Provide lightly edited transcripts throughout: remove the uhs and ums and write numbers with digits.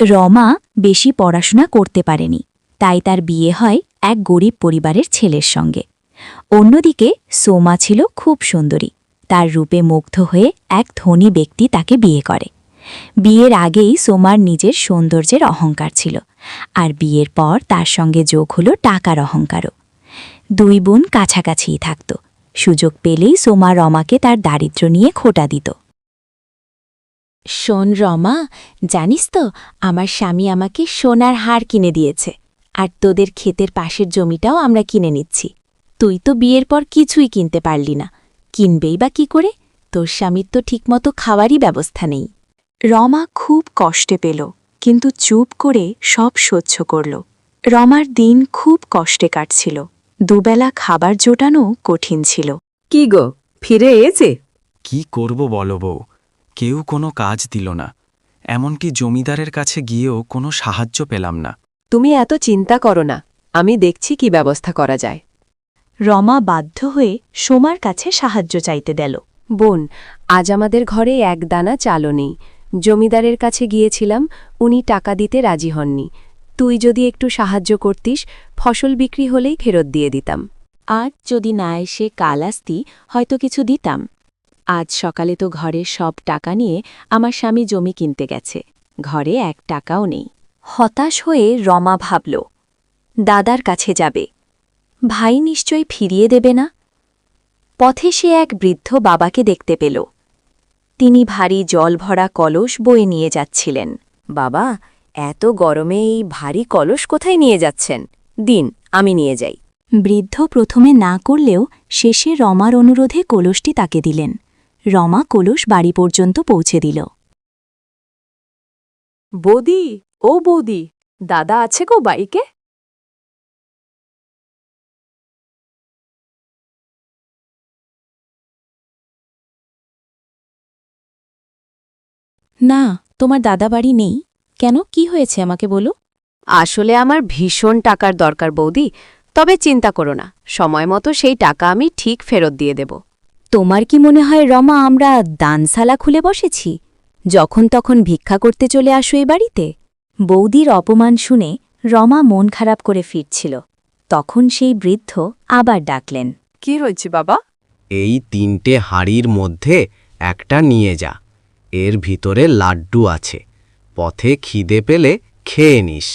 রমা বেশি পড়াশোনা করতে পারেনি, তাই তার বিয়ে হয় এক গরিব পরিবারের ছেলের সঙ্গে। অন্যদিকে সোমা ছিল খুব সুন্দরী। তার রূপে মুগ্ধ হয়ে এক ধনী ব্যক্তি তাকে বিয়ে করে। বিয়ের আগেই সোমার নিজের সৌন্দর্যের অহংকার ছিল, আর বিয়ের পর তার সঙ্গে যোগ হল টাকার অহংকারও। দুই বোন কাছাকাছিই থাকত। সুযোগ পেলেই সোমা রমাকে তার দারিদ্র্য নিয়ে খোঁটা দিত। শোন রমা, জানিস তো আমার স্বামী আমাকে সোনার হার কিনে দিয়েছে, আর তোদের ক্ষেতের পাশের জমিটাও আমরা কিনে নিচ্ছি। তুই তো বিয়ের পর কিছুই কিনতে পারলি না, কিনবেই বা কি করে? তোর স্বামীর তো ঠিকমতো খাওয়ারই ব্যবস্থা নেই। রমা খুব কষ্টে পেল, কিন্তু চুপ করে সব সহ্য করল। রমার দিন খুব কষ্টে কাটছিল। দুবেলা খাবার জোটানো কঠিন ছিল। কি গো, ফিরে এসে? কি করব বলো বউ, কেউ কোনো কাজ দিল না। এমনকি জমিদারের কাছে গিয়েও কোনো সাহায্য পেলাম না। তুমি এত চিন্তা করো না, আমি দেখছি কি ব্যবস্থা করা যায়। রমা বাধ্য হয়ে সোমার কাছে সাহায্য চাইতে গেল। বোন, আজ আমাদের ঘরে এক দানা চালও নেই। জমিদারের কাছে গিয়েছিলাম, উনি টাকা দিতে রাজি হননি। তুই যদি একটু সাহায্য করতিস, ফসল বিক্রি হলেই ফেরত দিয়ে দিতাম। আজ যদি না এসে কাল আসতি, হয়তো কিছু দিতাম। আজ সকালে তো ঘরের সব টাকা নিয়ে আমার স্বামী জমি কিনতে গেছে, ঘরে এক টাকাও নেই। হতাশ হয়ে রমা ভাবল, দাদার কাছে যাবে। ভাই নিশ্চয়ই ফিরিয়ে দেবে না। পথে সে এক বৃদ্ধ বাবাকে দেখতে পেল। তিনি ভারী জল ভরা কলস বয়ে নিয়ে যাচ্ছিলেন। বাবা, এত গরমে এই ভারী কলস কোথায় নিয়ে যাচ্ছেন? দিন, আমি নিয়ে যাই। বৃদ্ধ প্রথমে না করলেও শেষে রমার অনুরোধে কলসটি তাকে দিলেন। রমা কলস বাড়ি পর্যন্ত পৌঁছে দিল। বৌদি, ও বৌদি, দাদা আছে গো বাইকে? না, তোমার দাদা বাড়ি নেই। কেন, কি হয়েছে আমাকে বলো। আসলে আমার ভীষণ টাকার দরকার বৌদি, তবে চিন্তা করো না, সময় মতো সেই টাকা আমি ঠিক ফেরত দিয়ে দেব। তোমার কি মনে হয় রমা আমরা দানশালা খুলে বসেছি? যখন তখন ভিক্ষা করতে চলে আসো এ বাড়িতে? বৌদির অপমান শুনে রমা মন খারাপ করে ফিরছিল। তখন সেই বৃদ্ধ আবার ডাকলেন। কি রয়েছে বাবা? এই 3টে হাঁড়ির মধ্যে একটা নিয়ে যা। এর ভিতরে লাড্ডু আছে, পথে খিদে পেলে খেয়ে নিস।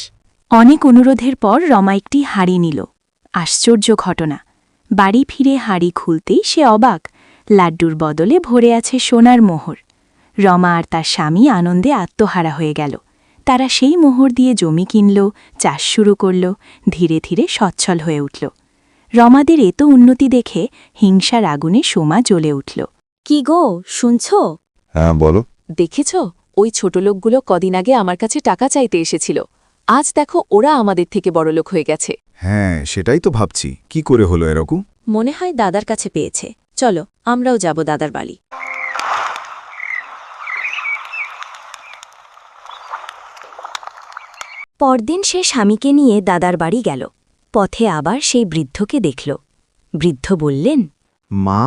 অনেক অনুরোধের পর রমা একটি হাঁড়ি নিল। আশ্চর্য ঘটনা, বাড়ি ফিরে হাঁড়ি খুলতেই সে অবাক। লাড্ডুর বদলে ভরে আছে সোনার মোহর। রমা আর তার স্বামী আনন্দে আত্মহারা হয়ে গেল। তারা সেই মোহর দিয়ে জমি কিনল, চাষ শুরু করল, ধীরে ধীরে সচ্ছল হয়ে উঠল। রমাদের এত উন্নতি দেখে হিংসার আগুনে সোমা জ্বলে উঠল। কি গো, শুনছ? হ্যাঁ, বলো। দেখেছ, ওই ছোট লোকগুলো কদিন আগে আমার কাছে টাকা চাইতে এসেছিল। আজ দেখো ওরা আমাদের থেকে বড়লোক হয়ে গেছে। হ্যাঁ, সেটাই তো ভাবছি, কি করে হলো এরকম? মনে হয় দাদার কাছে পেয়েছে। চলো, আমরাও যাব দাদার বাড়ি। পরদিন সে স্বামীকে নিয়ে দাদার বাড়ি গেল। পথে আবার সেই বৃদ্ধকে দেখল। বৃদ্ধ বললেন, মা,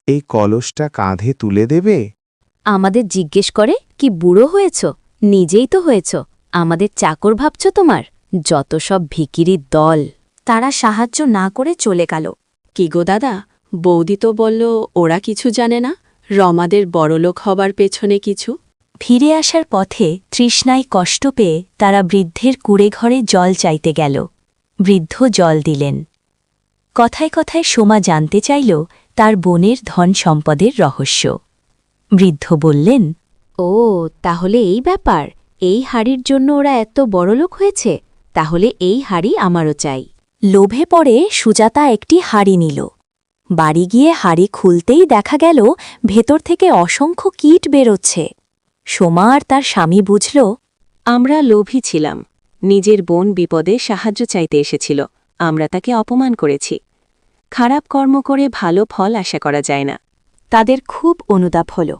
এই কলসটা কাঁধে তুলে দেবে? আমাদের জিজ্ঞেস করে কি বুড়ো হয়েছ? নিজেই তো হয়েছ, আমাদের চাকর ভাবছ তোমার? যত সব ভিকিরির দল। তারা সাহায্য না করে চলে গেল। কি গো দাদা, বৌদি তো বলল ওরা কিছু জানে না, রমাদের বড়লোক হবার পেছনে কিছু। ফিরে আসার পথে তৃষ্ণায় কষ্ট পেয়ে তারা বৃদ্ধের কুঁড়ে ঘরে জল চাইতে গেল। বৃদ্ধ জল দিলেন। কথায় কথায় সোমা জানতে চাইল তার বোনের ধন সম্পদের রহস্য। বৃদ্ধ বললেন, ও তাহলে এই ব্যাপার, এই হাড়ির জন্য ওরা এত বড়লোক হয়েছে। তাহলে এই হাড়ি আমারও চাই। লোভে পড়ে সুজাতা একটি হাড়ি নিল। বাড়ি গিয়ে হাড়ি খুলতেই দেখা গেল ভেতর থেকে অসংখ্য কীট বেরোচ্ছে। সোমা আর তার স্বামী বুঝল, আমরা লোভী ছিলাম। নিজের বোন বিপদে সাহায্য চাইতে এসেছিল, আমরা তাকে অপমান করেছি। খারাপ কর্ম করে ভালো ফল আশা করা যায় না। তাদের খুব অনুতাপ হল।